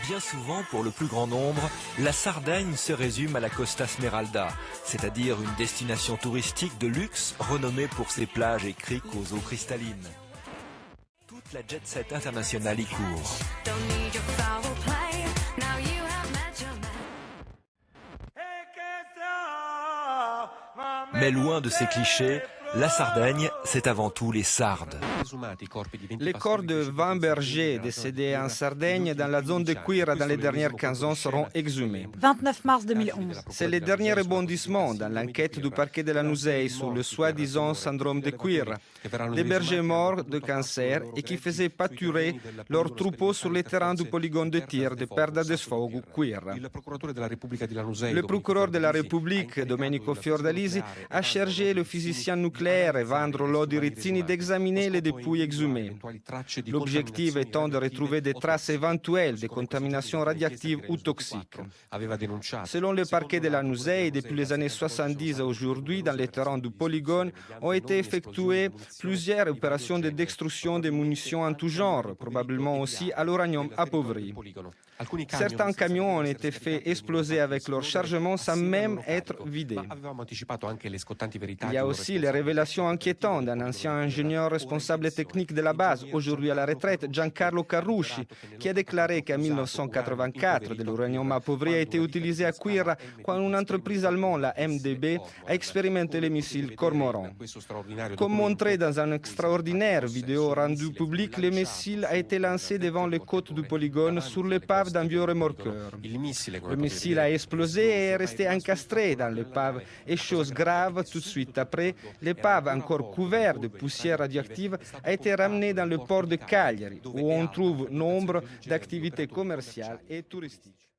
Bien souvent, pour le plus grand nombre, la Sardaigne se résume à la Costa Smeralda, c'est-à-dire une destination touristique de luxe renommée pour ses plages et criques aux eaux cristallines. Toute la jet-set internationale y court. Mais loin de ces clichés, la Sardaigne, c'est avant tout les Sardes. Les corps de 20 bergers décédés en Sardaigne dans la zone de Quirra dans les dernières 15 ans seront exhumés. 29 mars 2011. C'est le dernier rebondissement dans l'enquête du parquet de la Nouzei sur le soi-disant syndrome de Quirra. Des bergers morts de cancer et qui faisaient pâturer leurs troupeaux sur les terrains du polygone de tir de Perda de Sfogo, Quirra. Le procureur de la République, Domenico Fiordalisi, a chargé le physicien nucléaire Evandro Lodi Rizzini d'examiner les dépouilles exhumées. L'objectif étant de retrouver des traces éventuelles de contamination radioactive ou toxique. Selon le parquet de la Nouzei, depuis les années 70 à aujourd'hui, dans les terrains du polygone, ont été effectuées plusieurs opérations de destruction de munitions en tout genre, probablement aussi à l'uranium appauvri. Certains camions ont été faits exploser avec leur chargement sans même être vidés. Il y a aussi les révélations inquiétantes d'un ancien ingénieur responsable technique de la base, aujourd'hui à la retraite, Giancarlo Carrucci, qui a déclaré qu'en 1984, de l'uranium appauvri a été utilisé à Quirra quand une entreprise allemande, la MDB, a expérimenté les missiles Cormoran. Comme montré dans une extraordinaire vidéo rendue publique, le missile a été lancé devant les côtes du polygone sur l'épave d'un vieux remorqueur. Le missile a explosé et est resté encastré dans l'épave. Et chose grave, tout de suite après, l'épave, encore couverte de poussière radioactive, a été ramenée dans le port de Cagliari, où on trouve nombre d'activités commerciales et touristiques.